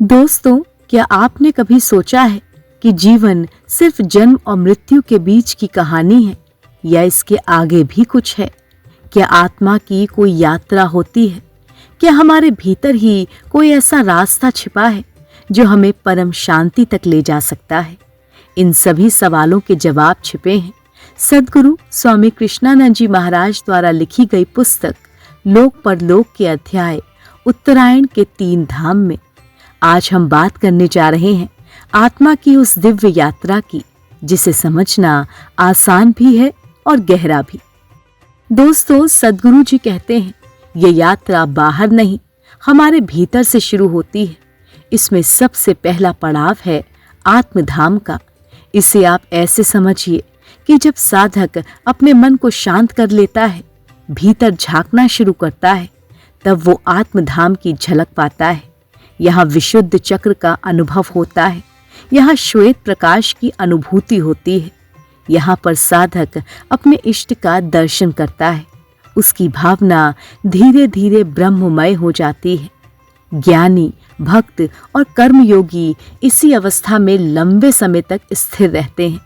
दोस्तों, क्या आपने कभी सोचा है कि जीवन सिर्फ जन्म और मृत्यु के बीच की कहानी है या इसके आगे भी कुछ है? क्या आत्मा की कोई यात्रा होती है? क्या हमारे भीतर ही कोई ऐसा रास्ता छिपा है जो हमें परम शांति तक ले जा सकता है? इन सभी सवालों के जवाब छिपे हैं सद्गुरु स्वामी कृष्णानंद जी महाराज द्वारा लिखी गई पुस्तक लोक परलोक के अध्याय उत्तरायण के 3 धाम में। आज हम बात करने जा रहे हैं आत्मा की उस दिव्य यात्रा की जिसे समझना आसान भी है और गहरा भी। दोस्तों, सद्गुरु जी कहते हैं ये यात्रा बाहर नहीं, हमारे भीतर से शुरू होती है। इसमें सबसे पहला पड़ाव है आत्मधाम का। इसे आप ऐसे समझिए कि जब साधक अपने मन को शांत कर लेता है, भीतर झांकना शुरू करता है, तब वो आत्मधाम की झलक पाता है। यहाँ विशुद्ध चक्र का अनुभव होता है, यहाँ श्वेत प्रकाश की अनुभूति होती है। यहाँ पर साधक अपने इष्ट का दर्शन करता है, उसकी भावना धीरे धीरे ब्रह्ममय हो जाती है। ज्ञानी, भक्त और कर्मयोगी इसी अवस्था में लंबे समय तक स्थिर रहते हैं।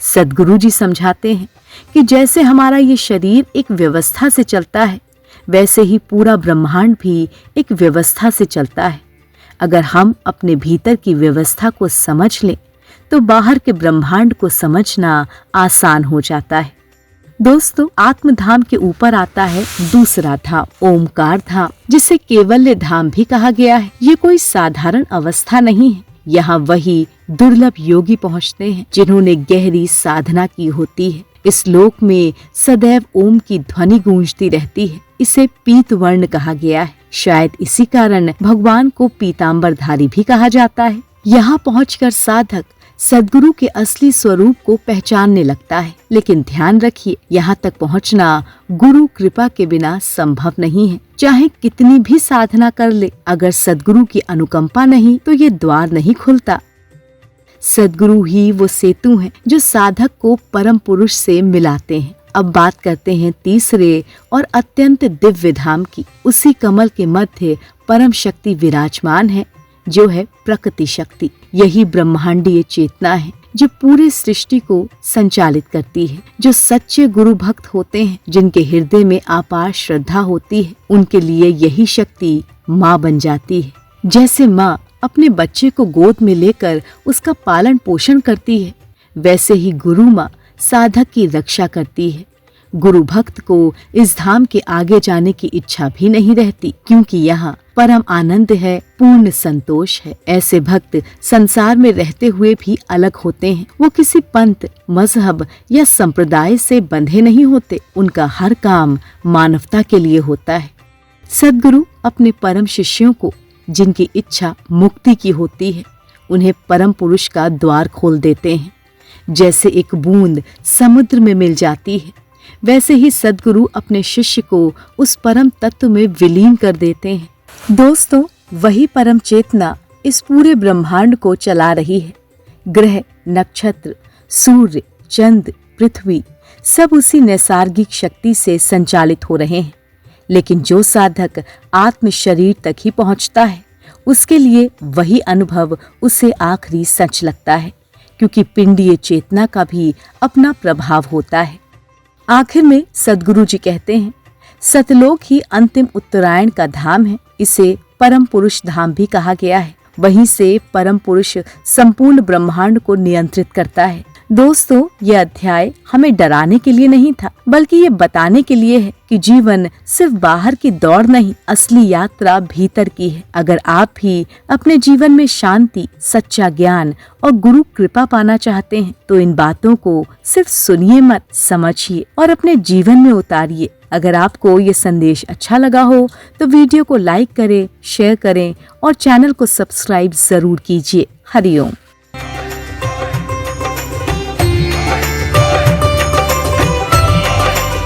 सद्गुरु जी समझाते हैं कि जैसे हमारा ये शरीर एक व्यवस्था से चलता है, वैसे ही पूरा ब्रह्मांड भी एक व्यवस्था से चलता है। अगर हम अपने भीतर की व्यवस्था को समझ लें तो बाहर के ब्रह्मांड को समझना आसान हो जाता है। दोस्तों, आत्मधाम के ऊपर आता है दूसरा धाम, ओमकार धाम, जिसे केवल्य धाम भी कहा गया है। ये कोई साधारण अवस्था नहीं है। यहाँ वही दुर्लभ योगी पहुँचते हैं जिन्होंने गहरी साधना की होती है। इस लोक में सदैव ओम की ध्वनि गूंजती रहती है। इसे पीत वर्ण कहा गया है। शायद इसी कारण भगवान को पीतांबरधारी भी कहा जाता है। यहाँ पहुंचकर साधक सद्गुरु के असली स्वरूप को पहचानने लगता है। लेकिन ध्यान रखिए, यहाँ तक पहुँचना गुरु कृपा के बिना संभव नहीं है। चाहे कितनी भी साधना कर ले, अगर सद्गुरु की अनुकंपा नहीं तो ये द्वार नहीं खुलता। सद्गुरु ही वो सेतु हैं जो साधक को परम पुरुष से मिलाते हैं। अब बात करते हैं तीसरे और अत्यंत दिव्य धाम की। उसी कमल के मध्य परम शक्ति विराजमान है जो है प्रकृति शक्ति। यही ब्रह्मांडीय चेतना है जो पूरे सृष्टि को संचालित करती है। जो सच्चे गुरु भक्त होते हैं, जिनके हृदय में अपार श्रद्धा होती है, उनके लिए यही शक्ति माँ बन जाती है। जैसे माँ अपने बच्चे को गोद में लेकर उसका पालन पोषण करती है, वैसे ही गुरु माँ साधक की रक्षा करती है। गुरु भक्त को इस धाम के आगे जाने की इच्छा भी नहीं रहती, क्योंकि यहाँ परम आनंद है, पूर्ण संतोष है। ऐसे भक्त संसार में रहते हुए भी अलग होते हैं। वो किसी पंथ, मजहब या संप्रदाय से बंधे नहीं होते। उनका हर काम मानवता के लिए होता है। सद्गुरु अपने परम शिष्यों को, जिनकी इच्छा मुक्ति की होती है, उन्हें परम पुरुष का द्वार खोल देते हैं। जैसे एक बूंद समुद्र में मिल जाती है, वैसे ही सद्गुरु अपने शिष्य को उस परम तत्व में विलीन कर देते हैं। दोस्तों, वही परम चेतना इस पूरे ब्रह्मांड को चला रही है। ग्रह, नक्षत्र, सूर्य, चंद्र, पृथ्वी सब उसी नैसर्गिक शक्ति से संचालित हो रहे हैं। लेकिन जो साधक आत्म शरीर तक ही पहुंचता है, उसके लिए वही अनुभव उसे आखिरी सच लगता है, क्योंकि पिंडीय चेतना का भी अपना प्रभाव होता है। आखिर में सद्गुरु जी कहते हैं, सतलोक ही अंतिम उत्तरायण का धाम है। इसे परम पुरुष धाम भी कहा गया है। वहीं से परम पुरुष संपूर्ण ब्रह्मांड को नियंत्रित करता है। दोस्तों, यह अध्याय हमें डराने के लिए नहीं था, बल्कि ये बताने के लिए है कि जीवन सिर्फ बाहर की दौड़ नहीं, असली यात्रा भीतर की है। अगर आप भी अपने जीवन में शांति, सच्चा ज्ञान और गुरु कृपा पाना चाहते हैं, तो इन बातों को सिर्फ सुनिए मत, समझिए और अपने जीवन में उतारिए। अगर आपको ये संदेश अच्छा लगा हो तो वीडियो को लाइक करें, शेयर करें और चैनल को सब्सक्राइब जरूर कीजिए। हरिओम।